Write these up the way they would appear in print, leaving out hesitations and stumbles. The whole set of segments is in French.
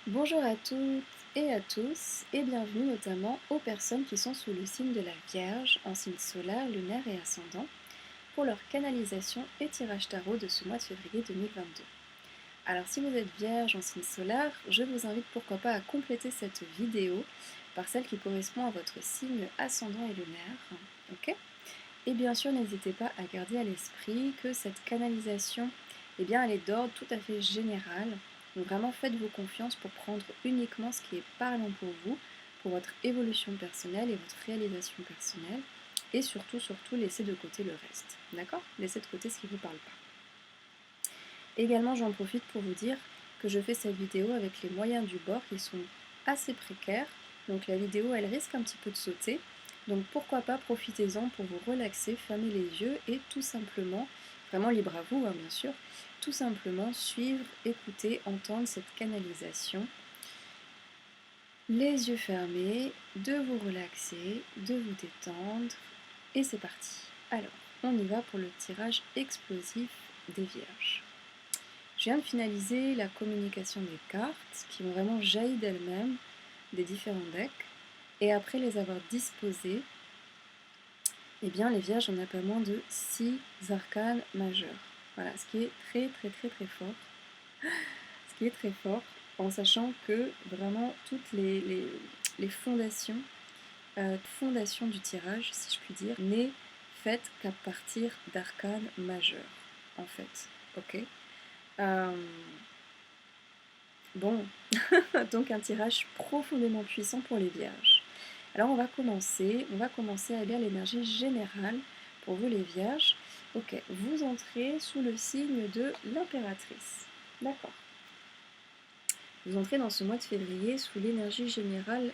Bonjour à toutes et à tous et bienvenue notamment aux personnes qui sont sous le signe de la Vierge en signe solaire, lunaire et ascendant pour leur canalisation et tirage tarot de ce mois de février 2022. Alors si vous êtes Vierge en signe solaire, je vous invite pourquoi pas à compléter cette vidéo par celle qui correspond à votre signe ascendant et lunaire. Ok. Et bien sûr, n'hésitez pas à garder à l'esprit que cette canalisation, elle est d'ordre tout à fait général. Donc vraiment, faites-vous confiance pour prendre uniquement ce qui est parlant pour votre évolution personnelle et votre réalisation personnelle. Et surtout, laissez de côté le reste. D'accord? Laissez de côté ce qui ne vous parle pas. Également, j'en profite pour vous dire que je fais cette vidéo avec les moyens du bord qui sont assez précaires. Donc la vidéo, elle risque un petit peu de sauter. Donc pourquoi pas, profitez-en pour vous relaxer, fermer les yeux et tout simplement, vraiment libre à vous bien sûr, tout simplement suivre, écouter, entendre cette canalisation. Les yeux fermés, de vous relaxer, de vous détendre et c'est parti. Alors, on y va pour le tirage explosif des Vierges. Je viens de finaliser la communication des cartes qui ont vraiment jailli d'elles-mêmes des différents decks. Et après les avoir disposées, les Vierges, on a pas moins de 6 arcanes majeures. Voilà, ce qui est très très très très fort. Ce qui est très fort, en sachant que vraiment toutes les fondations du tirage, si je puis dire, n'est faite qu'à partir d'arcanes majeures, en fait. Ok. Euh, Bon, donc un tirage profondément puissant pour les Vierges. Alors on va commencer à lire l'énergie générale pour vous les Vierges. Ok, vous entrez sous le signe de l'impératrice. D'accord. Vous entrez dans ce mois de février sous l'énergie générale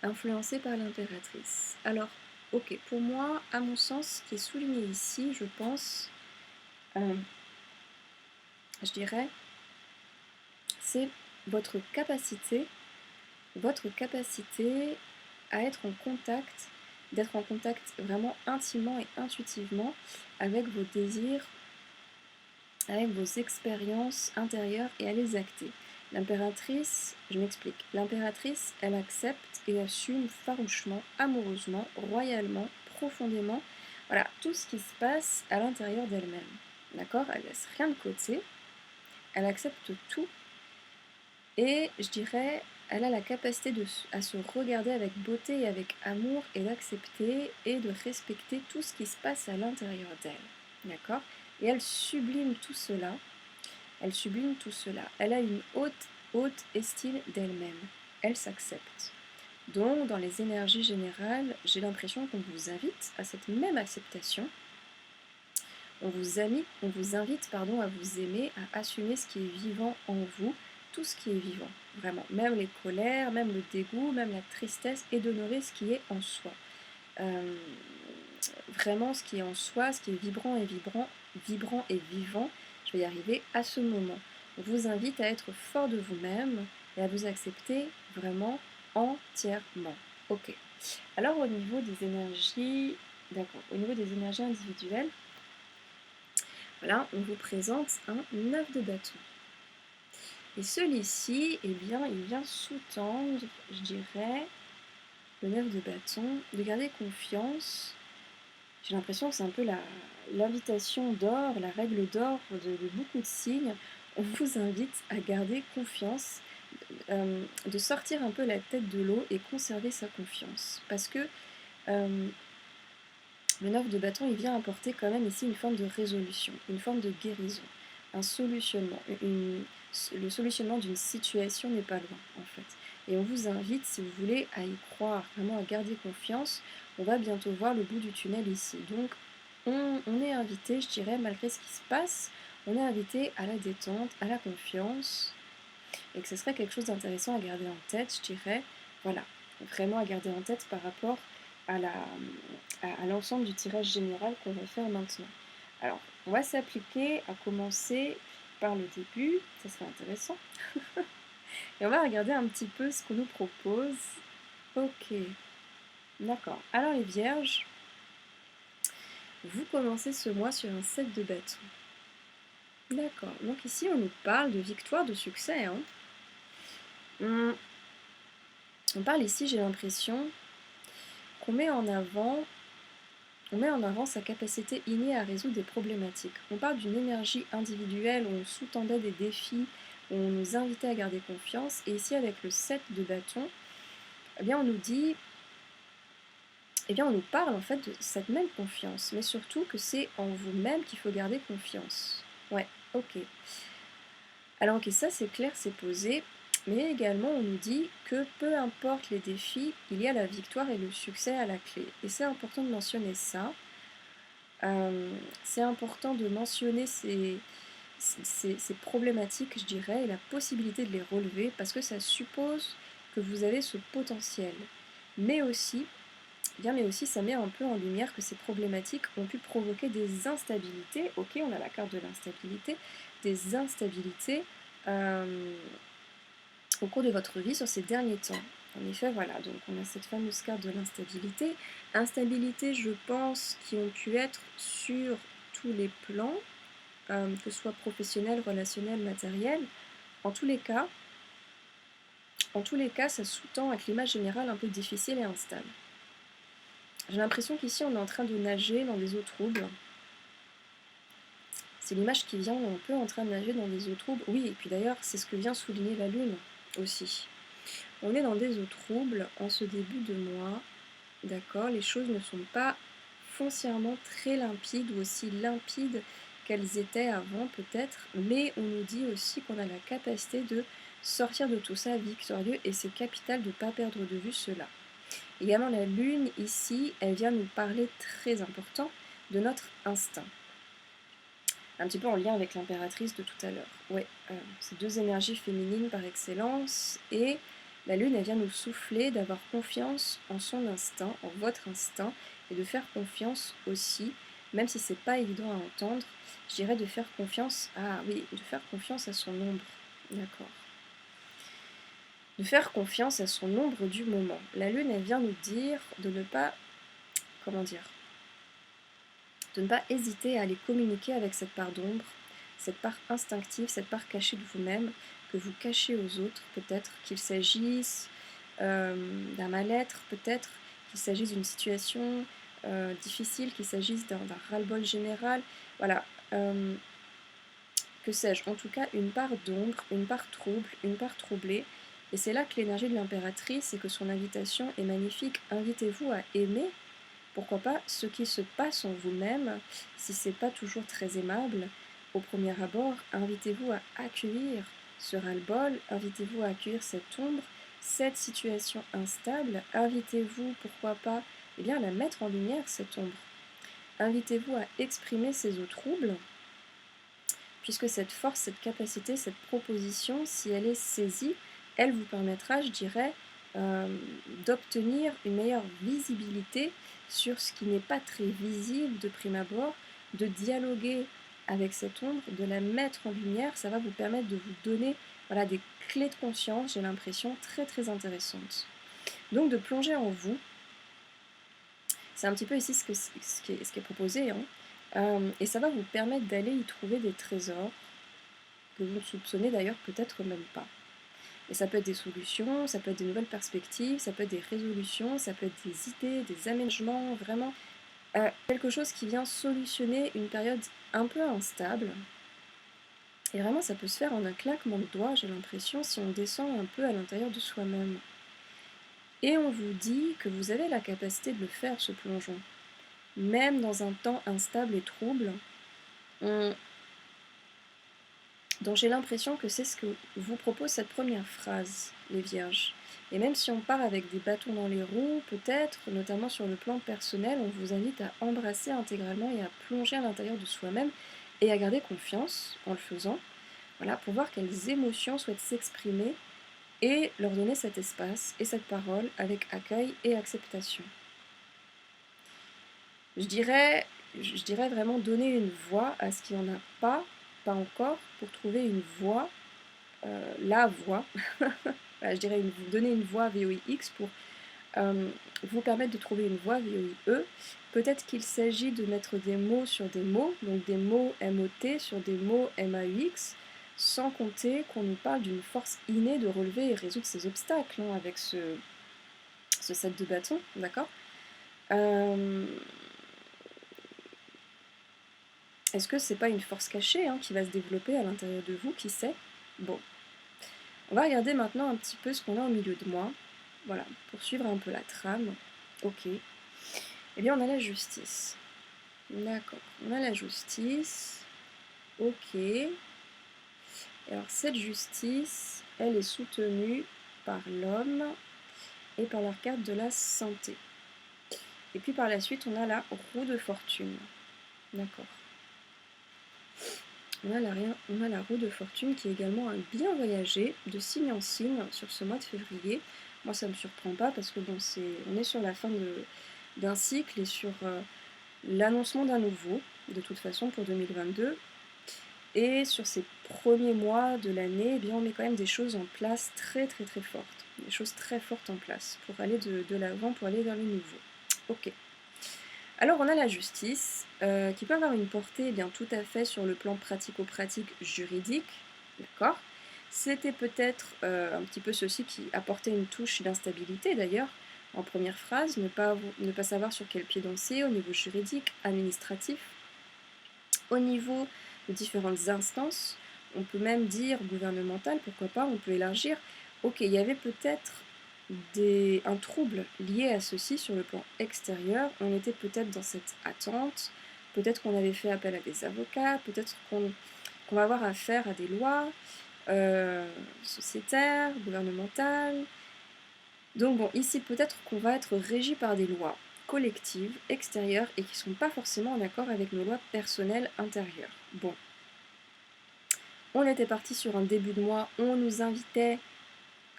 influencée par l'impératrice. Alors, ok, pour moi, à mon sens, ce qui est souligné ici, je pense, je dirais, c'est votre capacité à être en contact, d'être en contact vraiment intimement et intuitivement avec vos désirs, avec vos expériences intérieures et à les acter. L'impératrice, je m'explique, l'impératrice, elle accepte et assume farouchement, amoureusement, royalement, profondément, voilà, tout ce qui se passe à l'intérieur d'elle-même. D'accord? Elle laisse rien de côté, elle accepte tout et je dirais, elle a la capacité à se regarder avec beauté et avec amour et d'accepter et de respecter tout ce qui se passe à l'intérieur d'elle. D'accord? Et elle sublime tout cela. Elle sublime tout cela. Elle a une haute estime d'elle-même. Elle s'accepte. Donc, dans les énergies générales, j'ai l'impression qu'on vous invite à cette même acceptation. On vous invite à vous aimer, à assumer ce qui est vivant en vous, tout ce qui est vivant, vraiment, même les colères, même le dégoût, même la tristesse, et d'honorer ce qui est en soi. Vraiment ce qui est en soi, ce qui est vibrant et vivant, je vais y arriver à ce moment. On vous invite à être fort de vous-même et à vous accepter vraiment entièrement. Ok. Alors au niveau des énergies, d'accord, au niveau des énergies individuelles, voilà, on vous présente un 9 de bâton. Et celui-ci, il vient sous-tendre, je dirais, le 9 de bâton, de garder confiance. J'ai l'impression que c'est un peu l'invitation d'or, la règle d'or de beaucoup de signes. On vous invite à garder confiance, de sortir un peu la tête de l'eau et conserver sa confiance. Parce que le 9 de bâton, il vient apporter quand même ici une forme de résolution, une forme de guérison, un solutionnement. Le solutionnement d'une situation n'est pas loin, en fait. Et on vous invite, si vous voulez, à y croire, vraiment à garder confiance. On va bientôt voir le bout du tunnel ici. Donc, on est invité, je dirais, malgré ce qui se passe, on est invité à la détente, à la confiance, et que ce serait quelque chose d'intéressant à garder en tête, je dirais, voilà, vraiment à garder en tête par rapport à l'ensemble du tirage général qu'on va faire maintenant. Alors, on va s'appliquer à commencer par le début, ça serait intéressant. Et on va regarder un petit peu ce qu'on nous propose. Ok, d'accord. Alors les vierges, vous commencez ce mois sur un 7 de bâton. D'accord, donc ici on nous parle de victoire, de succès. On parle ici, j'ai l'impression, qu'on met en avant, on met en avant sa capacité innée à résoudre des problématiques. On parle d'une énergie individuelle où on sous-tendait des défis, où on nous invitait à garder confiance. Et ici, avec le 7 de bâton, eh bien, on nous dit, eh bien, on nous parle en fait de cette même confiance, mais surtout que c'est en vous-même qu'il faut garder confiance. Ouais, ok. Alors ok, ça c'est clair, c'est posé, mais également on nous dit que peu importe les défis, il y a la victoire et le succès à la clé. Et c'est important de mentionner ça. C'est important de mentionner ces problématiques, je dirais, et la possibilité de les relever, parce que ça suppose que vous avez ce potentiel. Mais aussi, mais aussi ça met un peu en lumière que ces problématiques ont pu provoquer des instabilités. Ok, on a la carte de l'instabilité, des instabilités au cours de votre vie sur ces derniers temps. En effet, voilà, donc on a cette fameuse carte de l'instabilité. Instabilité, je pense, qui ont pu être sur tous les plans, que ce soit professionnel, relationnel, matériel. En tous les cas, ça sous-tend un climat général un peu difficile et instable. J'ai l'impression qu'ici, on est en train de nager dans des eaux troubles. C'est l'image qui vient, on est un peu en train de nager dans des eaux troubles. Oui, et puis d'ailleurs, c'est ce que vient souligner la Lune aussi. On est dans des eaux troubles en ce début de mois, d'accord? Les choses ne sont pas foncièrement très limpides ou aussi limpides qu'elles étaient avant peut-être, mais on nous dit aussi qu'on a la capacité de sortir de tout ça victorieux et c'est capital de ne pas perdre de vue cela. Également la Lune ici, elle vient nous parler très important de notre instinct. Un petit peu en lien avec l'impératrice de tout à l'heure. Ouais, ces deux énergies féminines par excellence, et la Lune, elle vient nous souffler d'avoir confiance en son instinct, en votre instinct, et de faire confiance aussi, même si c'est pas évident à entendre, je dirais de faire confiance à son ombre. D'accord. De faire confiance à son ombre du moment. La Lune, elle vient nous dire de ne pas, comment dire, de ne pas hésiter à aller communiquer avec cette part d'ombre, cette part instinctive, cette part cachée de vous-même, que vous cachez aux autres, peut-être qu'il s'agisse d'un mal-être, peut-être qu'il s'agisse d'une situation difficile, qu'il s'agisse d'un ras-le-bol général, voilà, que sais-je, en tout cas une part d'ombre, une part trouble, une part troublée, et c'est là que l'énergie de l'impératrice et que son invitation est magnifique. Invitez-vous à aimer, pourquoi pas, ce qui se passe en vous-même, si c'est pas toujours très aimable, au premier abord, invitez-vous à accueillir ce ras-le-bol, invitez-vous à accueillir cette ombre, cette situation instable, invitez-vous, pourquoi pas, eh bien, à la mettre en lumière, cette ombre. Invitez-vous à exprimer ces eaux troubles, puisque cette force, cette capacité, cette proposition, si elle est saisie, elle vous permettra, je dirais, d'obtenir une meilleure visibilité sur ce qui n'est pas très visible de prime abord, de dialoguer avec cette ombre, de la mettre en lumière, ça va vous permettre de vous donner des clés de conscience, j'ai l'impression, très très intéressantes. Donc de plonger en vous, c'est un petit peu ici ce qui est proposé, et ça va vous permettre d'aller y trouver des trésors que vous ne soupçonnez d'ailleurs peut-être même pas. Et ça peut être des solutions, ça peut être des nouvelles perspectives, ça peut être des résolutions, ça peut être des idées, des aménagements, vraiment quelque chose qui vient solutionner une période un peu instable. Et vraiment, ça peut se faire en un claquement de doigts, j'ai l'impression, si on descend un peu à l'intérieur de soi-même. Et on vous dit que vous avez la capacité de le faire, ce plongeon. Même dans un temps instable et trouble, donc j'ai l'impression que c'est ce que vous propose cette première phrase, les Vierges. Et même si on part avec des bâtons dans les roues, peut-être, notamment sur le plan personnel, on vous invite à embrasser intégralement et à plonger à l'intérieur de soi-même et à garder confiance en le faisant, voilà, pour voir quelles émotions souhaitent s'exprimer et leur donner cet espace et cette parole avec accueil et acceptation. Je dirais vraiment donner une voix à ce qui n'en a pas encore, pour trouver une voix, la voix, voilà, je dirais donner une voix VOIX pour vous permettre de trouver une voix VOIE. Peut-être qu'il s'agit de mettre des mots sur des mots, donc des mots MOT sur des mots MAUX, sans compter qu'on nous parle d'une force innée de relever et résoudre ces obstacles, hein, avec ce set de bâtons, d'accord. Est-ce que c'est pas une force cachée, hein, qui va se développer à l'intérieur de vous, qui sait? Bon. On va regarder maintenant un petit peu ce qu'on a au milieu de moi. Voilà, pour suivre un peu la trame. Ok. Eh bien, on a la justice. D'accord. On a la justice. Ok. Et alors, cette justice, elle est soutenue par l'homme et par l'arcade de la santé. Et puis par la suite, on a la roue de fortune. D'accord. On a la roue de fortune qui est également un bien voyagé de signe en signe sur ce mois de février. Moi, ça ne me surprend pas parce que bon, on est sur la fin d'un cycle et sur l'annoncement d'un nouveau, de toute façon, pour 2022. Et sur ces premiers mois de l'année, eh bien, on met quand même des choses en place très très très fortes. Des choses très fortes en place pour aller de l'avant, pour aller vers le nouveau. Ok. Alors on a la justice, qui peut avoir une portée bien tout à fait sur le plan pratico-pratique juridique, d'accord. C'était peut-être un petit peu ceci qui apportait une touche d'instabilité d'ailleurs, en première phrase, ne pas savoir sur quel pied danser au niveau juridique, administratif, au niveau de différentes instances, on peut même dire gouvernementales, pourquoi pas, on peut élargir. Ok, il y avait peut-être un trouble lié à ceci sur le plan extérieur, on était peut-être dans cette attente, peut-être qu'on avait fait appel à des avocats, peut-être qu'on va avoir affaire à des lois sociétaires, gouvernementales. Donc bon, ici peut-être qu'on va être régi par des lois collectives, extérieures, et qui ne sont pas forcément en accord avec nos lois personnelles intérieures. Bon, on était parti sur un début de mois, on nous invitait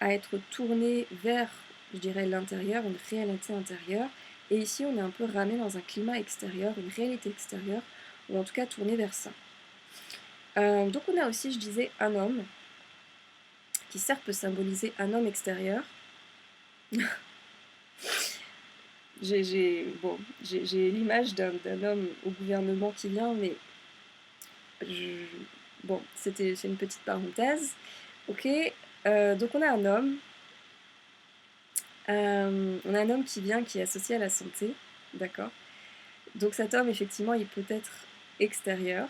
à être tourné vers, je dirais, l'intérieur, une réalité intérieure. Et ici, on est un peu ramé dans un climat extérieur, une réalité extérieure, ou en tout cas tourné vers ça. Donc on a aussi, je disais, un homme, qui certes peut symboliser un homme extérieur. J'ai l'image d'un homme au gouvernement qui vient, mais bon, c'est une petite parenthèse. Ok, donc on a un homme. On a un homme qui vient, qui est associé à la santé, d'accord. Donc cet homme, effectivement, il peut être extérieur.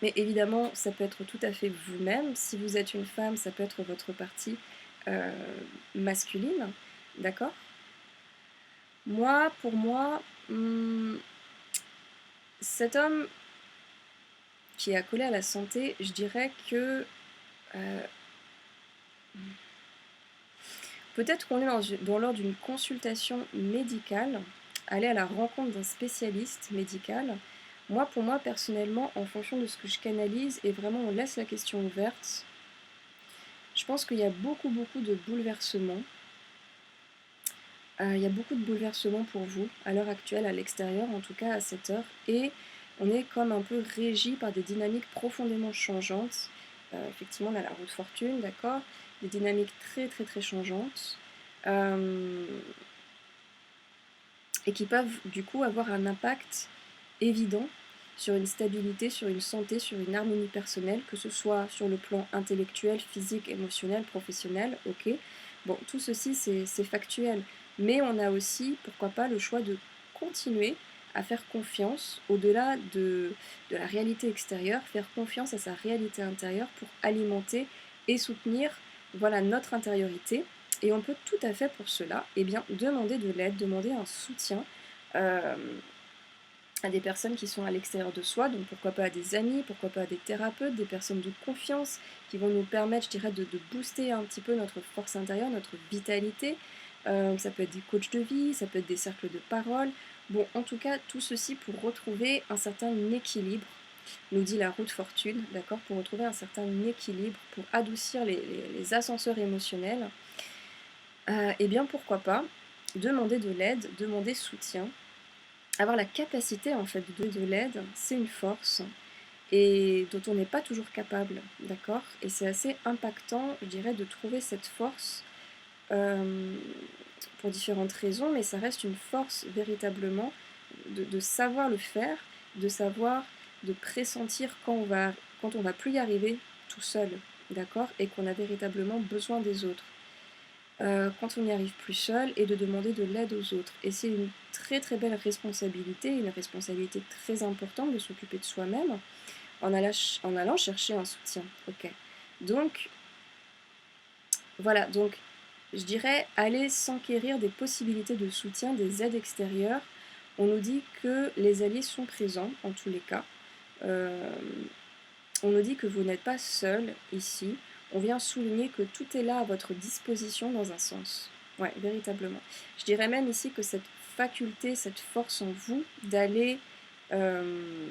Mais évidemment, ça peut être tout à fait vous-même. Si vous êtes une femme, ça peut être votre partie masculine, d'accord. Moi, pour moi, cet homme qui est accolé à la santé, je dirais que peut-être qu'on est dans l'ordre d'une consultation médicale, aller à la rencontre d'un spécialiste médical. Moi, pour moi, personnellement, en fonction de ce que je canalise, et vraiment on laisse la question ouverte, je pense qu'il y a beaucoup de bouleversements. Il y a beaucoup de bouleversements pour vous, à l'heure actuelle, à l'extérieur, en tout cas à cette heure, et on est comme un peu régi par des dynamiques profondément changeantes. Effectivement, on a la roue de fortune, d'accord, des dynamiques très changeantes, et qui peuvent du coup avoir un impact évident sur une stabilité, sur une santé, sur une harmonie personnelle, que ce soit sur le plan intellectuel, physique, émotionnel, professionnel, ok. Bon, tout ceci c'est factuel, mais on a aussi, pourquoi pas, le choix de continuer à faire confiance au-delà de la réalité extérieure, faire confiance à sa réalité intérieure pour alimenter et soutenir, voilà, notre intériorité. Et on peut tout à fait pour cela, eh bien, demander de l'aide, demander un soutien à des personnes qui sont à l'extérieur de soi, donc pourquoi pas à des amis, pourquoi pas à des thérapeutes, des personnes de confiance qui vont nous permettre, je dirais, de booster un petit peu notre force intérieure, notre vitalité. Ça peut être des coachs de vie, ça peut être des cercles de parole. Bon, en tout cas, tout ceci pour retrouver un certain équilibre, nous dit la roue de fortune, d'accord, pour retrouver un certain équilibre, pour adoucir les ascenseurs émotionnels. Et bien pourquoi pas demander de l'aide, demander soutien. Avoir la capacité en fait de l'aide, c'est une force et dont on n'est pas toujours capable, d'accord. Et c'est assez impactant, je dirais, de trouver cette force pour différentes raisons, mais ça reste une force véritablement de savoir le faire, de savoir de pressentir quand on va plus y arriver tout seul, d'accord, et qu'on a véritablement besoin des autres. Quand on n'y arrive plus seul, et de demander de l'aide aux autres. Et c'est une très très belle responsabilité, une responsabilité très importante de s'occuper de soi-même en allant chercher un soutien. Ok. Donc, voilà, donc je dirais aller s'enquérir des possibilités de soutien, des aides extérieures. On nous dit que les alliés sont présents, en tous les cas. Euh, on nous dit que vous n'êtes pas seul ici. On vient souligner que tout est là à votre disposition dans un sens. Ouais, véritablement. Je dirais même ici que cette faculté, cette force en vous d'aller... euh,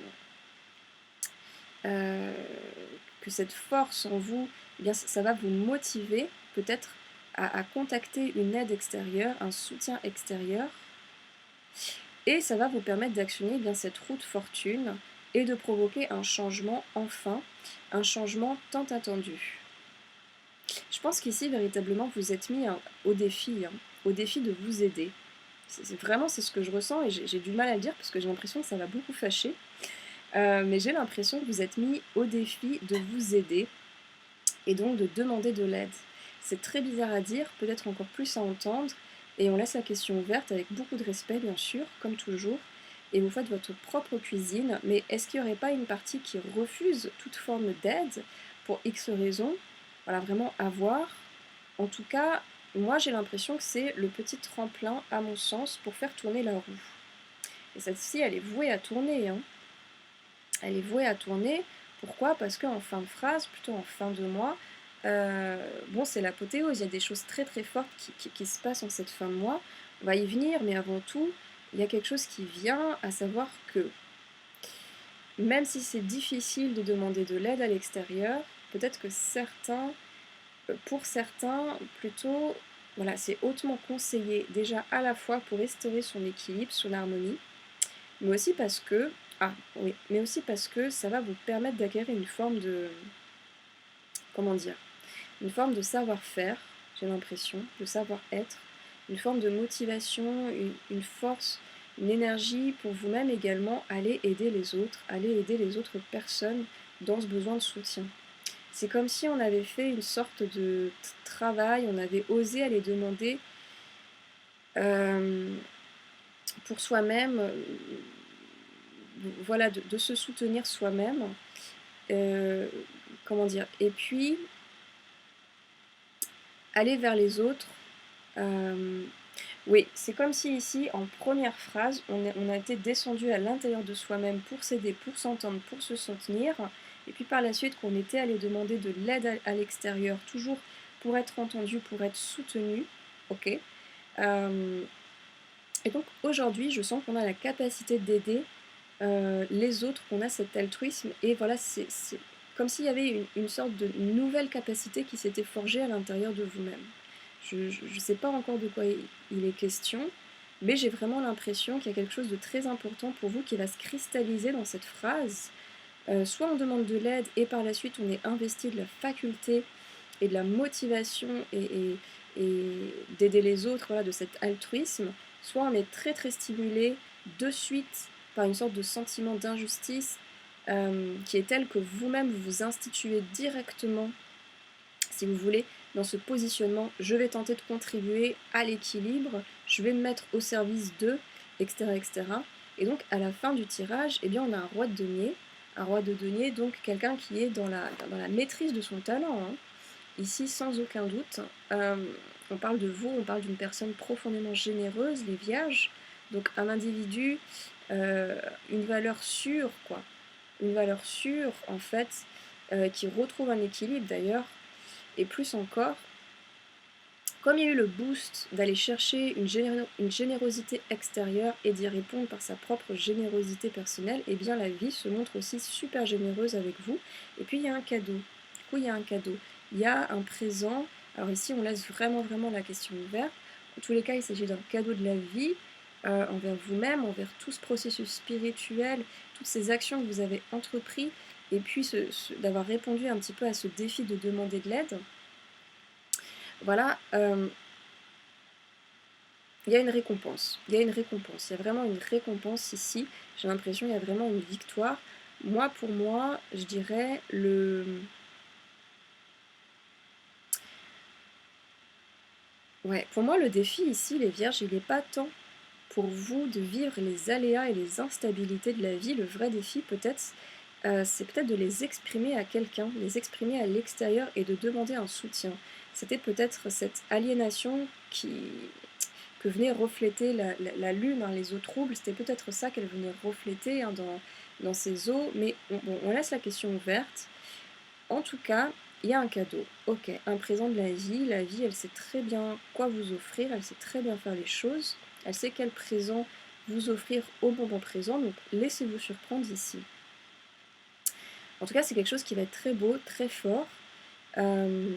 que cette force en vous, eh bien, ça va vous motiver peut-être à contacter une aide extérieure, un soutien extérieur, et ça va vous permettre d'actionner eh bien cette roue de fortune et de provoquer un changement enfin, un changement tant attendu. Je pense qu'ici, véritablement, vous êtes mis au défi de vous aider. Vraiment, c'est ce que je ressens, et j'ai du mal à le dire parce que j'ai l'impression que ça va beaucoup fâcher. Mais j'ai l'impression que vous êtes mis au défi de vous aider et donc de demander de l'aide. C'est très bizarre à dire, peut-être encore plus à entendre, et on laisse la question ouverte avec beaucoup de respect, bien sûr, comme toujours, et vous faites votre propre cuisine, mais est-ce qu'il n'y aurait pas une partie qui refuse toute forme d'aide pour X raisons? Voilà, vraiment à voir. En tout cas, moi j'ai l'impression que c'est le petit tremplin, à mon sens, pour faire tourner la roue. Et celle-ci, elle est vouée à tourner, hein. Elle est vouée à tourner. Pourquoi? Parce qu'en fin de phrase, plutôt en fin de mois, bon, c'est l'apothéose. Il y a des choses très très fortes qui se passent en cette fin de mois. On va y venir, mais avant tout, il y a quelque chose qui vient, à savoir que même si c'est difficile de demander de l'aide à l'extérieur, peut-être que pour certains, plutôt, voilà, c'est hautement conseillé déjà à la fois pour restaurer son équilibre, son harmonie, mais aussi parce que, ah oui, mais aussi parce que ça va vous permettre d'acquérir une forme de, comment dire, une forme de savoir-faire, j'ai l'impression, de savoir-être, une forme de motivation, une force, une énergie pour vous-même également aller aider les autres personnes dans ce besoin de soutien. C'est comme si on avait fait une sorte de travail, on avait osé aller demander euh, pour soi-même, voilà, de se soutenir soi-même. Euh, comment dire? Et puis, aller vers les autres. Oui, c'est comme si ici, en première phrase, on a été descendu à l'intérieur de soi-même pour s'aider, pour s'entendre, pour se soutenir, et puis par la suite qu'on était allé demander de l'aide à l'extérieur, toujours pour être entendu, pour être soutenu, ok. Et donc aujourd'hui, je sens qu'on a la capacité d'aider les autres, qu'on a cet altruisme, et voilà, c'est comme s'il y avait une sorte de nouvelle capacité qui s'était forgée à l'intérieur de vous-même. Je ne sais pas encore de quoi il est question, mais j'ai vraiment l'impression qu'il y a quelque chose de très important pour vous qui va se cristalliser dans cette phrase. Soit on demande de l'aide et par la suite on est investi de la faculté et de la motivation et d'aider les autres, voilà, de cet altruisme, soit on est très très stimulé de suite par une sorte de sentiment d'injustice qui est tel que vous-même vous vous instituez directement, si vous voulez, dans ce positionnement, je vais tenter de contribuer à l'équilibre, je vais me mettre au service d'eux, etc., etc. Et donc à la fin du tirage, eh bien, on a un roi de denier, donc quelqu'un qui est dans la maîtrise de son talent, hein. Ici, sans aucun doute, on parle de vous, on parle d'une personne profondément généreuse, les vierges, donc un individu, une valeur sûre, quoi. Une valeur sûre, en fait, qui retrouve un équilibre d'ailleurs, et plus encore, comme il y a eu le boost d'aller chercher une générosité extérieure et d'y répondre par sa propre générosité personnelle, eh bien la vie se montre aussi super généreuse avec vous. Et puis il y a un cadeau. Du coup, il y a un cadeau. Il y a un présent. Alors ici, on laisse vraiment, vraiment la question ouverte. En tous les cas, il s'agit d'un cadeau de la vie envers vous-même, envers tout ce processus spirituel, toutes ces actions que vous avez entreprises, et puis d'avoir répondu un petit peu à ce défi de demander de l'aide. Voilà, il y a une récompense. Il y a une récompense. Il y a vraiment une récompense ici. J'ai l'impression qu'il y a vraiment une victoire. Moi, pour moi, je dirais Ouais, pour moi, le défi ici, les vierges, il n'est pas tant pour vous de vivre les aléas et les instabilités de la vie. Le vrai défi, peut-être, c'est peut-être de les exprimer à quelqu'un, les exprimer à l'extérieur et de demander un soutien. C'était peut-être cette aliénation que venait refléter la lune, hein, les eaux troubles, c'était peut-être ça qu'elle venait refléter, hein, dans ces eaux, mais on laisse la question ouverte. En tout cas, il y a un cadeau, ok, un présent de la vie elle sait très bien quoi vous offrir, elle sait très bien faire les choses, elle sait quel présent vous offrir au moment présent, donc laissez-vous surprendre ici. En tout cas, c'est quelque chose qui va être très beau, très fort, euh,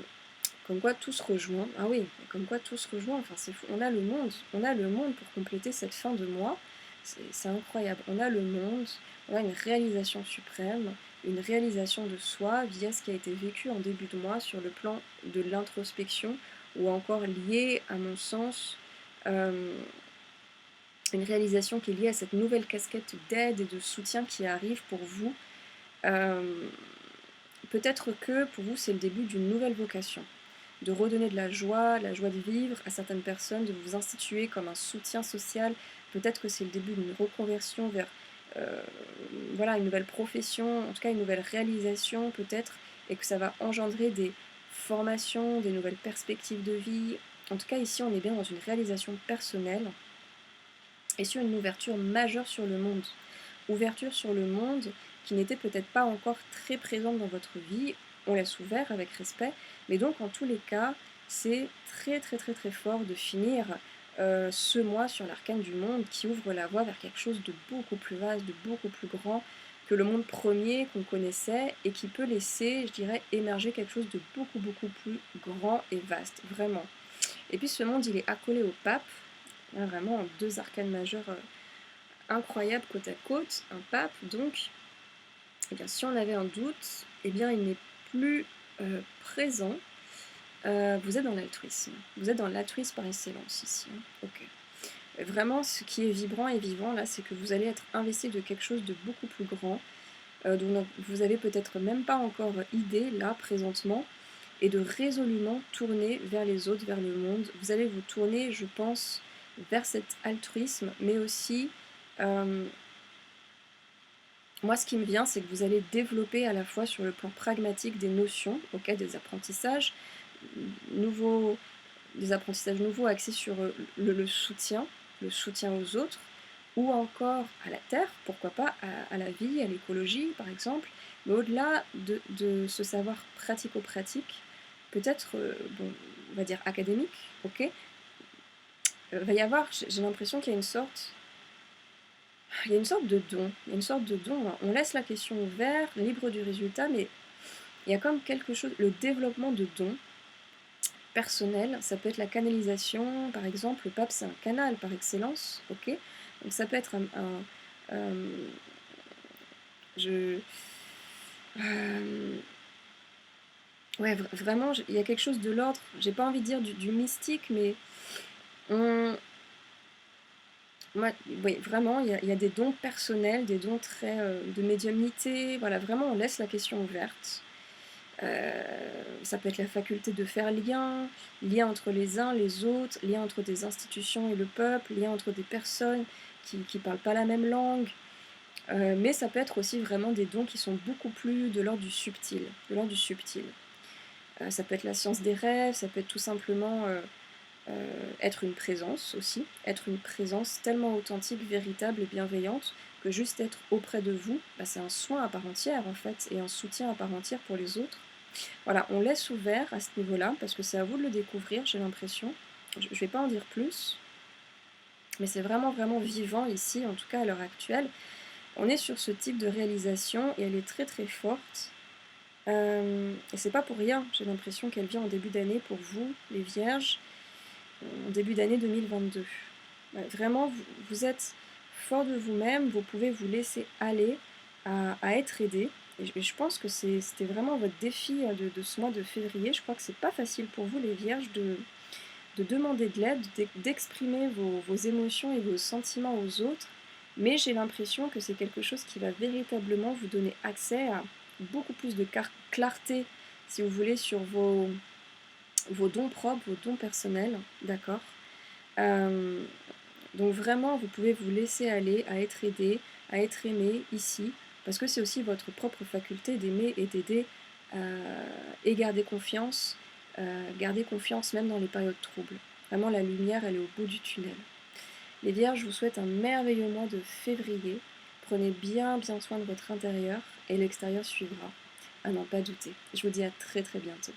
comme quoi tout se rejoint. Ah oui, comme quoi tout se rejoint, enfin c'est fou. On a le monde pour compléter cette fin de mois. C'est incroyable. On a le monde, on a une réalisation suprême, une réalisation de soi via ce qui a été vécu en début de mois sur le plan de l'introspection, ou encore lié, à mon sens, euh, une réalisation qui est liée à cette nouvelle casquette d'aide et de soutien qui arrive pour vous. Euh, Peut-être que pour vous c'est le début d'une nouvelle vocation, de redonner de la joie de vivre à certaines personnes, de vous instituer comme un soutien social. Peut-être que c'est le début d'une reconversion vers euh, voilà, une nouvelle profession, en tout cas une nouvelle réalisation peut-être, et que ça va engendrer des formations, des nouvelles perspectives de vie. En tout cas ici on est bien dans une réalisation personnelle et sur une ouverture majeure sur le monde. Ouverture sur le monde qui n'était peut-être pas encore très présente dans votre vie, on laisse ouvert avec respect, mais donc en tous les cas, c'est très très très très fort de finir ce mois sur l'arcane du monde qui ouvre la voie vers quelque chose de beaucoup plus vaste, de beaucoup plus grand que le monde premier qu'on connaissait et qui peut laisser, je dirais, émerger quelque chose de beaucoup beaucoup plus grand et vaste, vraiment. Et puis ce monde, il est accolé au pape, là, vraiment en deux arcanes majeures incroyables côte à côte, un pape donc. Eh bien, si on avait un doute, eh bien, il n'est plus présent. Vous êtes dans l'altruisme. Vous êtes dans l'altruisme par excellence ici. Hein. Ok. Et vraiment, ce qui est vibrant et vivant là, c'est que vous allez être investi de quelque chose de beaucoup plus grand, dont vous avez peut-être même pas encore idée là présentement, et de résolument tourner vers les autres, vers le monde. Vous allez vous tourner, je pense, vers cet altruisme, mais aussi moi, ce qui me vient, c'est que vous allez développer à la fois sur le plan pragmatique des notions, okay, des apprentissages nouveaux, axés sur le soutien aux autres, ou encore à la terre, pourquoi pas, à la vie, à l'écologie par exemple, mais au-delà de ce savoir pratico-pratique, peut-être, bon, on va dire académique, ok, va y avoir, j'ai l'impression qu'il y a une sorte de don. Il y a une sorte de don. On laisse la question ouverte, libre du résultat, mais il y a comme quelque chose, le développement de dons personnels. Ça peut être la canalisation, par exemple. Le pape, c'est un canal par excellence, ok. Donc ça peut être je, euh, ouais, vraiment, il y a quelque chose de l'ordre. J'ai pas envie de dire du mystique, mais on, oui, vraiment, il y a des dons personnels, des dons très de médiumnité. Voilà, vraiment, on laisse la question ouverte. Ça peut être la faculté de faire lien entre les uns, les autres, lien entre des institutions et le peuple, lien entre des personnes qui ne parlent pas la même langue. Mais ça peut être aussi vraiment des dons qui sont beaucoup plus de l'ordre du subtil. De l'ordre du subtil. Ça peut être la science des rêves, ça peut être tout simplement être une présence aussi, être une présence tellement authentique, véritable et bienveillante que juste être auprès de vous, bah, c'est un soin à part entière en fait, et un soutien à part entière pour les autres. Voilà, on laisse ouvert à ce niveau-là, parce que c'est à vous de le découvrir, j'ai l'impression. Je ne vais pas en dire plus, mais c'est vraiment vraiment vivant ici, en tout cas à l'heure actuelle. On est sur ce type de réalisation et elle est très très forte. Et c'est pas pour rien, j'ai l'impression qu'elle vient en début d'année pour vous, les vierges, en début d'année 2022. Vraiment, vous êtes fort de vous-même, vous pouvez vous laisser aller à être aidé. Et je pense que c'était vraiment votre défi de ce mois de février. Je crois que c'est pas facile pour vous, les vierges, de demander de l'aide, d'exprimer vos émotions et vos sentiments aux autres. Mais j'ai l'impression que c'est quelque chose qui va véritablement vous donner accès à beaucoup plus de clarté, si vous voulez, sur vos dons propres, vos dons personnels, d'accord. Donc vraiment, vous pouvez vous laisser aller à être aidé, à être aimé ici, parce que c'est aussi votre propre faculté d'aimer et d'aider et garder confiance même dans les périodes troubles. Vraiment, la lumière, elle est au bout du tunnel. Les Vierges, je vous souhaite un merveilleux mois de février. Prenez bien soin de votre intérieur et l'extérieur suivra, à n'en pas douter. Je vous dis à très bientôt.